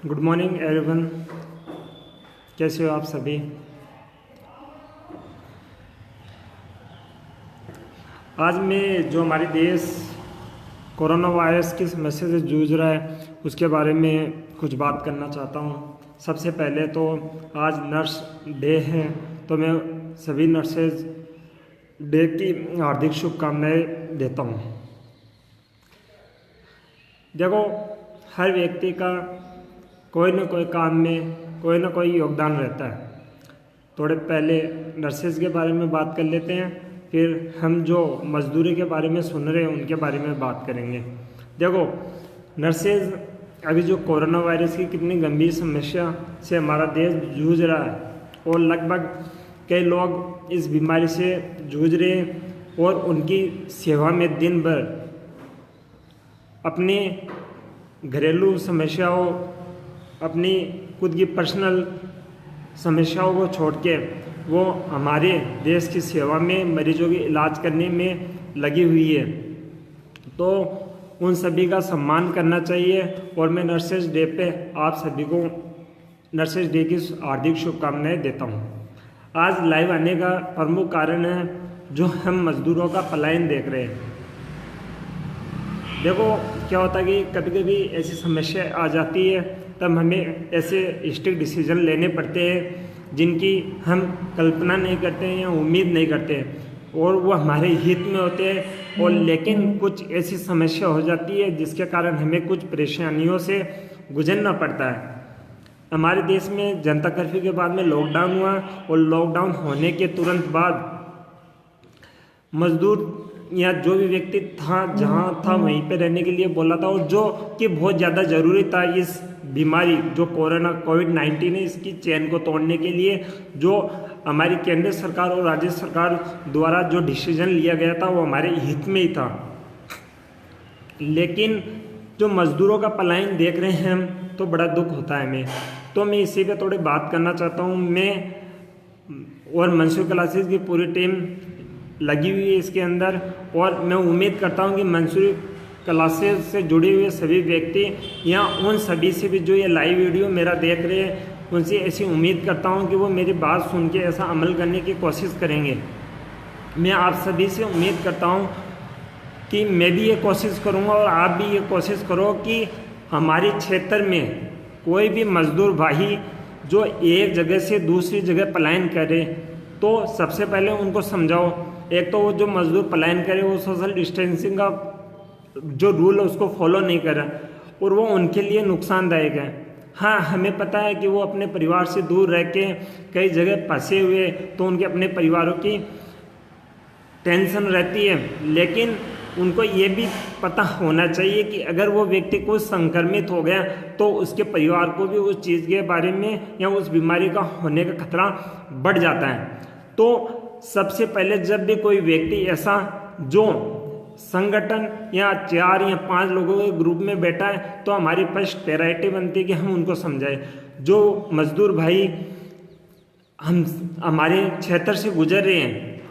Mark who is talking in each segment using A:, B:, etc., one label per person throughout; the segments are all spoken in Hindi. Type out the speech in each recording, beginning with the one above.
A: Good morning everyone. कैसे हो आप सभी। आज मैं जो हमारे देश कोरोना वायरस की समस्या से जूझ रहा है उसके बारे में कुछ बात करना चाहता हूँ। सबसे पहले तो आज नर्स डे है, तो मैं सभी नर्सेज डे की हार्दिक शुभकामनाएं देता हूँ। देखो, हर व्यक्ति का कोई न कोई काम में कोई न कोई योगदान रहता है। थोड़े पहले नर्सेज के बारे में बात कर लेते हैं, फिर हम जो मजदूरी के बारे में सुन रहे हैं उनके बारे में बात करेंगे। देखो, नर्सेज अभी जो कोरोना वायरस की कितनी गंभीर समस्या से हमारा देश जूझ रहा है और लगभग कई लोग इस बीमारी से जूझ रहे हैं और उनकी सेवा में दिन भर अपनी घरेलू समस्याओं, अपनी खुद की पर्सनल समस्याओं को छोड़ के वो हमारे देश की सेवा में मरीजों की इलाज करने में लगी हुई है। तो उन सभी का सम्मान करना चाहिए और मैं नर्सेज डे पे आप सभी को नर्सेज डे की हार्दिक शुभकामनाएं देता हूँ। आज लाइव आने का प्रमुख कारण है जो हम मजदूरों का पलायन देख रहे हैं। देखो, क्या होता है कि कभी कभी ऐसी समस्या आ जाती है, तब हमें ऐसे स्ट्रिक्ट डिसीजन लेने पड़ते हैं जिनकी हम कल्पना नहीं करते हैं या उम्मीद नहीं करते हैं और वो हमारे हित में होते हैं। और लेकिन कुछ ऐसी समस्या हो जाती है जिसके कारण हमें कुछ परेशानियों से गुजरना पड़ता है। हमारे देश में जनता कर्फ्यू के बाद में लॉकडाउन हुआ और लॉकडाउन होने के तुरंत बाद मजदूर या जो भी व्यक्ति था जहाँ था वहीं पे रहने के लिए बोला था, और जो कि बहुत ज़्यादा ज़रूरी था इस बीमारी जो कोविड-19 है इसकी चेन को तोड़ने के लिए। जो हमारी केंद्र सरकार और राज्य सरकार द्वारा जो डिसीजन लिया गया था वो हमारे हित में ही था। लेकिन जो मजदूरों का पलायन देख रहे हैं हम, तो बड़ा दुख होता है हमें। तो मैं इसी पे थोड़ी बात करना चाहता हूँ। मैं और मंसूर क्लासेस की पूरी टीम लगी हुई है इसके अंदर, और मैं उम्मीद करता हूँ कि मंसूर क्लासेस से जुड़े हुए सभी व्यक्ति या उन सभी से भी जो ये लाइव वीडियो मेरा देख रहे हैं उनसे ऐसी उम्मीद करता हूँ कि वो मेरी बात सुन के ऐसा अमल करने की कोशिश करेंगे। मैं आप सभी से उम्मीद करता हूँ कि मैं भी ये कोशिश करूँगा और आप भी ये कोशिश करो कि हमारे क्षेत्र में कोई भी मजदूर भाई जो एक जगह से दूसरी जगह पलायन करे तो सबसे पहले उनको समझाओ। एक तो वो जो मजदूर पलायन करे वो सोशल डिस्टेंसिंग का जो रूल है उसको फॉलो नहीं कर रहा और वो उनके लिए नुकसानदायक है। हाँ, हमें पता है कि वो अपने परिवार से दूर रह के कई जगह फंसे हुए, तो उनके अपने परिवारों की टेंशन रहती है, लेकिन उनको ये भी पता होना चाहिए कि अगर वो व्यक्ति को संक्रमित हो गया तो उसके परिवार को भी उस चीज़ के बारे में या उस बीमारी का होने का खतरा बढ़ जाता है। तो सबसे पहले जब भी कोई व्यक्ति ऐसा जो संगठन या 4 या 5 लोगों के ग्रुप में बैठा है तो हमारी फर्स्ट प्रायोरिटी बनती है कि हम उनको समझाएं। जो मजदूर भाई हम हमारे क्षेत्र से गुजर रहे हैं,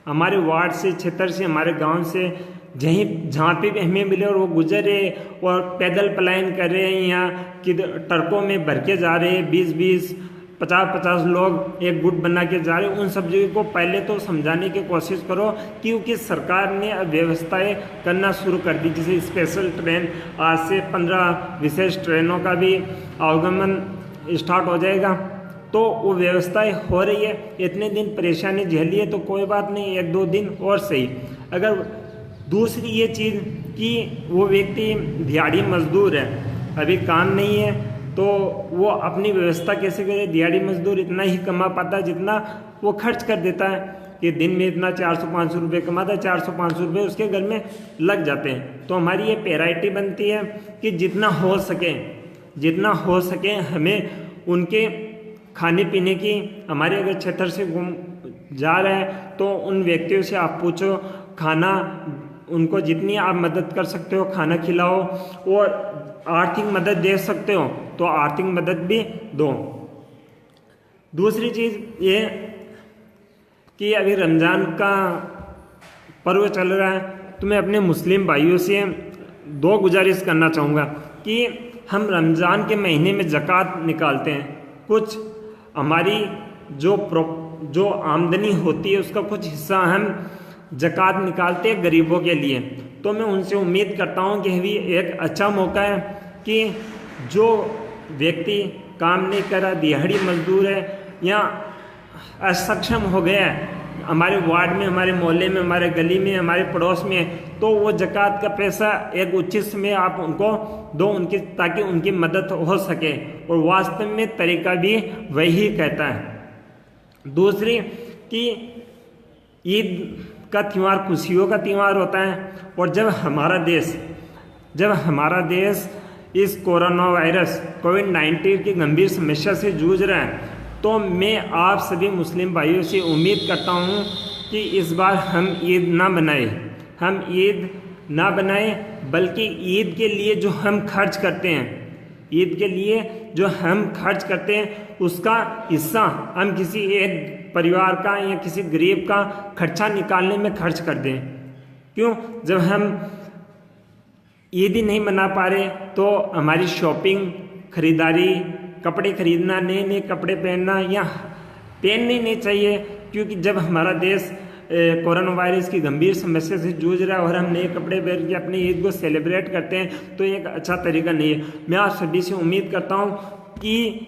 A: हमारे वार्ड से, क्षेत्र से, हमारे गांव से, जहाँ पे भी हमें मिले और वो गुजर रहे और पैदल पलायन कर रहे हैं या कि ट्रकों में भर के जा रहे हैं, 20-20 50-50 लोग एक गुट बना के जा रहे हैं, उन सब चीज़ों को पहले तो समझाने की कोशिश करो। क्योंकि सरकार ने अब व्यवस्थाएं करना शुरू कर दी, जैसे स्पेशल ट्रेन, आज से 15 विशेष ट्रेनों का भी आवागमन स्टार्ट हो जाएगा। तो वो व्यवस्थाएं हो रही है। इतने दिन परेशानी झेली है तो कोई बात नहीं, 1-2 दिन और सही। अगर दूसरी ये चीज़ कि वो व्यक्ति दिहाड़ी मजदूर है, अभी काम नहीं है, तो वो अपनी व्यवस्था कैसे करे। दिहाड़ी मजदूर इतना ही कमा पाता है जितना वो खर्च कर देता है कि दिन में इतना 400-500 रुपये कमाता है, 400-500 रुपये उसके घर में लग जाते हैं। तो हमारी ये प्रायोरिटी बनती है कि जितना हो सके हमें उनके खाने पीने की, हमारे अगर क्षेत्र से जा रहा है तो उन व्यक्तियों से आप पूछो, खाना उनको जितनी आप मदद कर सकते हो खाना खिलाओ, और आर्थिक मदद दे सकते हो तो आर्थिक मदद भी दो। दूसरी चीज़ ये कि अभी रमज़ान का पर्व चल रहा है, तो मैं अपने मुस्लिम भाइयों से 2 गुजारिश करना चाहूँगा कि हम रमज़ान के महीने में ज़कात निकालते हैं, कुछ हमारी जो आमदनी होती है उसका कुछ हिस्सा हम ज़कात निकालते हैं गरीबों के लिए। तो मैं उनसे उम्मीद करता हूँ कि भी एक अच्छा मौका है कि जो व्यक्ति काम नहीं कर रहा, दिहाड़ी मजदूर है या असक्षम हो गया है हमारे वार्ड में, हमारे मोहल्ले में, हमारे गली में, हमारे पड़ोस में, तो वो ज़कात का पैसा एक उचित समय आप उनको दो उनकी, ताकि उनकी मदद हो सके। और वास्तव में तरीका भी वही कहता है। दूसरी कि ईद का त्यौहार खुशियों का त्यौहार होता है, और जब हमारा देश इस कोरोना वायरस कोविड-19 की गंभीर समस्या से जूझ रहा है, तो मैं आप सभी मुस्लिम भाइयों से उम्मीद करता हूँ कि इस बार हम ईद ना बनाएं, बल्कि ईद के लिए जो हम खर्च करते हैं उसका हिस्सा हम किसी एक परिवार का या किसी गरीब का खर्चा निकालने में खर्च कर दें। क्यों? जब हम ईद ही नहीं मना पा रहे तो हमारी शॉपिंग, खरीदारी, कपड़े खरीदना, नए कपड़े पहनना या पहनने नहीं चाहिए, क्योंकि जब हमारा देश कोरोना वायरस की गंभीर समस्या से जूझ रहा है और हम नए कपड़े पहन के अपनी ईद को सेलिब्रेट करते हैं, तो एक अच्छा तरीका नहीं है। मैं आप सभी से उम्मीद करता हूँ कि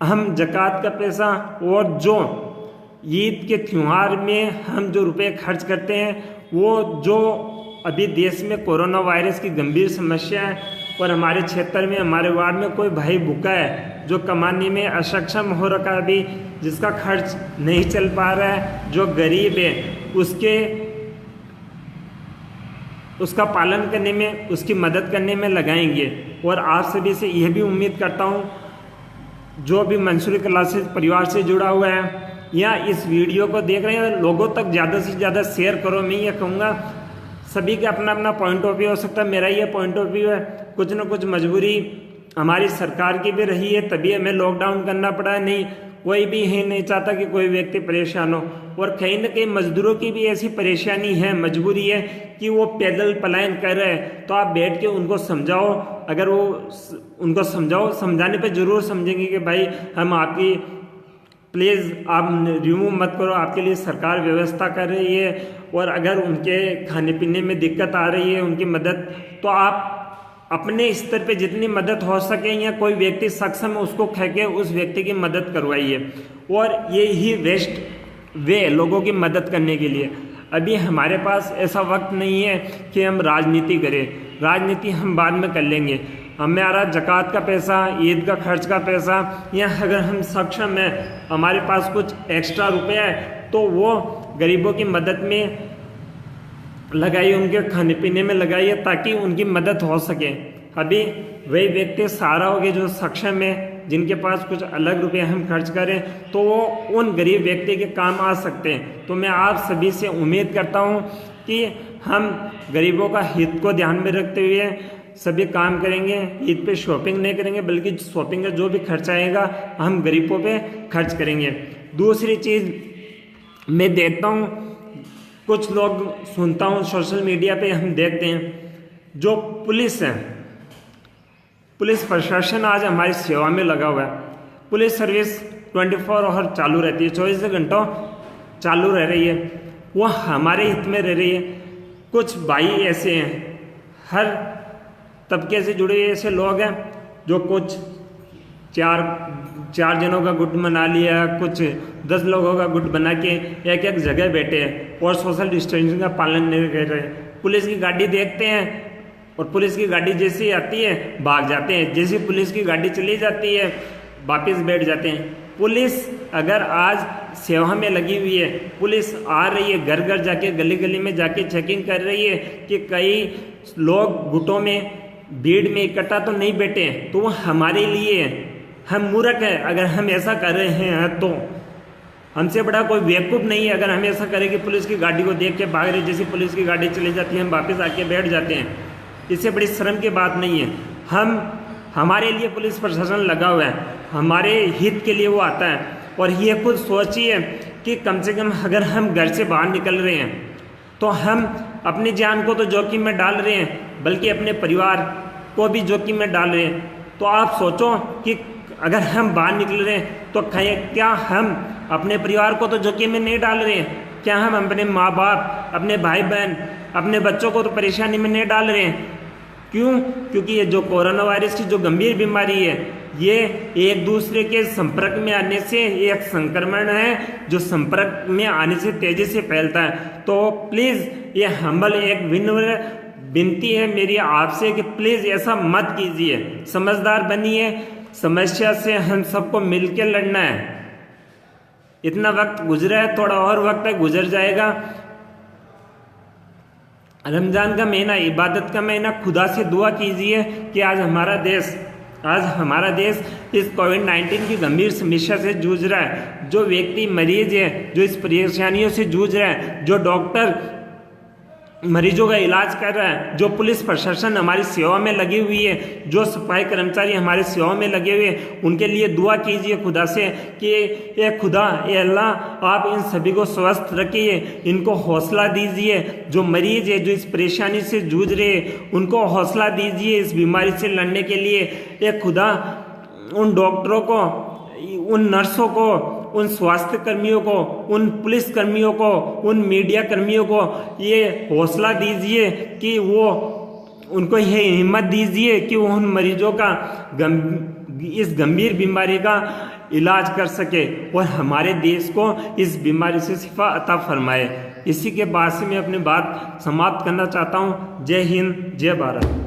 A: हम ज़कात का पैसा और जो ईद के त्यौहार में हम जो रुपए खर्च करते हैं, वो जो अभी देश में कोरोना वायरस की गंभीर समस्या है और हमारे क्षेत्र में, हमारे वार्ड में कोई भाई भूखा है, जो कमाने में असक्षम हो रखा है, अभी जिसका खर्च नहीं चल पा रहा है, जो गरीब है, उसका पालन करने में, उसकी मदद करने में लगाएंगे। और आप सभी से यह भी उम्मीद करता हूँ, जो भी मंसूरी क्लासेस परिवार से जुड़ा हुआ है या इस वीडियो को देख रहे हैं, लोगों तक ज़्यादा से ज़्यादा शेयर करो। मैं ये कहूँगा, सभी का अपना अपना पॉइंट ऑफ व्यू हो सकता है, मेरा ये पॉइंट ऑफ व्यू है, कुछ ना कुछ मजबूरी हमारी सरकार की भी रही है, तभी हमें लॉकडाउन करना पड़ा है। नहीं, कोई भी है नहीं चाहता कि कोई व्यक्ति परेशान हो, और कहीं ना कहीं मजदूरों की भी ऐसी परेशानी है, मजबूरी है कि वो पैदल पलायन कर रहे हैं। तो आप बैठ के उनको समझाओ, अगर वो उनको समझाने पे जरूर समझेंगे कि भाई हम आपकी, प्लीज़ आप रिमूव मत करो, आपके लिए सरकार व्यवस्था कर रही है, और अगर उनके खाने पीने में दिक्कत आ रही है, उनकी मदद, तो आप अपने स्तर पे जितनी मदद हो सके, या कोई व्यक्ति सक्षम है उसको कह के उस व्यक्ति की मदद करवाइए। और ये ही बेस्ट वे लोगों की मदद करने के लिए। अभी हमारे पास ऐसा वक्त नहीं है कि हम राजनीति करें, राजनीति हम बाद में कर लेंगे। हमारा ज़कात का पैसा, ईद का खर्च का पैसा, या अगर हम सक्षम हैं, हमारे पास कुछ एक्स्ट्रा रुपया है, तो वो गरीबों की मदद में लगाइए, उनके खाने पीने में लगाइए, ताकि उनकी मदद हो सके। अभी वही व्यक्ति सहारा हो गए जो सक्षम है, जिनके पास कुछ अलग रुपये हम खर्च करें, तो वो उन गरीब व्यक्ति के काम आ सकते हैं। तो मैं आप सभी से उम्मीद करता हूँ कि हम गरीबों का हित को ध्यान में रखते हुए सभी काम करेंगे। ईद पे शॉपिंग नहीं करेंगे, बल्कि शॉपिंग का जो भी खर्चा आएगा हम गरीबों पे खर्च करेंगे। दूसरी चीज़ मैं देखता हूँ, कुछ लोग सुनता हूँ सोशल मीडिया पे, हम देखते हैं जो पुलिस है, पुलिस प्रशासन आज हमारी सेवा में लगा हुआ है। पुलिस सर्विस 24 आवर चालू रहती है, 24 घंटों चालू रह रही है, वो हमारे हित में रह रही है। कुछ भाई ऐसे हैं, हर तबके से जुड़े हुए ऐसे लोग हैं जो कुछ चार जनों का गुट बना लिया, कुछ 10 लोगों का गुट बना के एक एक जगह बैठे हैं और सोशल डिस्टेंसिंग का पालन नहीं कर रहे। पुलिस की गाड़ी देखते हैं और पुलिस की गाड़ी जैसी आती है भाग जाते हैं, जैसी पुलिस की गाड़ी चली जाती है वापस बैठ जाते हैं। पुलिस अगर आज सेवा में लगी हुई है, पुलिस आ रही है, घर घर जाके, गली गली में जाके चेकिंग कर रही है कि कई लोग गुटों में, भीड़ में इकट्ठा तो नहीं बैठे हैं, तो वो हमारे लिए है। हम मूर्ख हैं अगर हम ऐसा कर रहे हैं, तो हमसे बड़ा कोई बेवकूफ़ नहीं है अगर हम ऐसा करें कि पुलिस की गाड़ी को देख के भाग रहे, जैसी पुलिस की गाड़ी चली जाती है हम वापस आके बैठ जाते हैं। इससे बड़ी शर्म की बात नहीं है। हमारे लिए पुलिस प्रशासन लगा हुआ है, हमारे हित के लिए वो आता है। और ये खुद सोचिए कि कम से कम अगर हम घर से बाहर निकल रहे हैं तो हम अपनी जान को तो जोखिम में डाल रहे हैं, बल्कि अपने परिवार को भी जोखिम में डाल रहे हैं। तो आप सोचो कि अगर हम बाहर निकल रहे हैं तो क्या हम अपने परिवार को तो जोखिम में नहीं डाल रहे हैं? क्या हम अपने माँ बाप, अपने भाई बहन, अपने बच्चों को तो परेशानी में नहीं डाल रहे हैं? क्यों? क्योंकि ये जो कोरोना वायरस की जो गंभीर बीमारी है, ये एक दूसरे के संपर्क में आने से एक संक्रमण है जो संपर्क में आने से तेजी से फैलता है। तो प्लीज़ ये हम्बल एक विनम्र विनती है मेरी आपसे कि प्लीज़ ऐसा मत कीजिए, समझदार बनिए। समस्या से हम सबको मिलकर लड़ना है। इतना वक्त गुजरा है, थोड़ा और वक्त है, गुजर जाएगा। रमजान का महीना, इबादत का महीना, खुदा से दुआ कीजिए कि आज हमारा देश इस कोविड-19 की गंभीर समस्या से जूझ रहा है। जो व्यक्ति मरीज है, जो इस परेशानियों से जूझ रहा है, जो डॉक्टर मरीजों का इलाज कर रहा है, जो पुलिस प्रशासन हमारी सेवा में लगी हुई है, जो सफाई कर्मचारी हमारी सेवा में लगे हुए हैं, उनके लिए दुआ कीजिए खुदा से कि ये खुदा, ये अल्लाह, आप इन सभी को स्वस्थ रखिए, इनको हौसला दीजिए। जो मरीज है, जो इस परेशानी से जूझ रहे हैं, उनको हौसला दीजिए इस बीमारी से लड़ने के लिए। ये खुदा, उन डॉक्टरों को, उन नर्सों को, उन स्वास्थ्य कर्मियों को, उन पुलिस कर्मियों को, उन मीडिया कर्मियों को ये हौसला दीजिए कि वो, उनको ये हिम्मत दीजिए कि वो उन मरीजों का इस गंभीर बीमारी का इलाज कर सके और हमारे देश को इस बीमारी से शिफा अता फरमाए। इसी के बाद से मैं अपनी बात समाप्त करना चाहता हूँ। जय हिंद, जय भारत।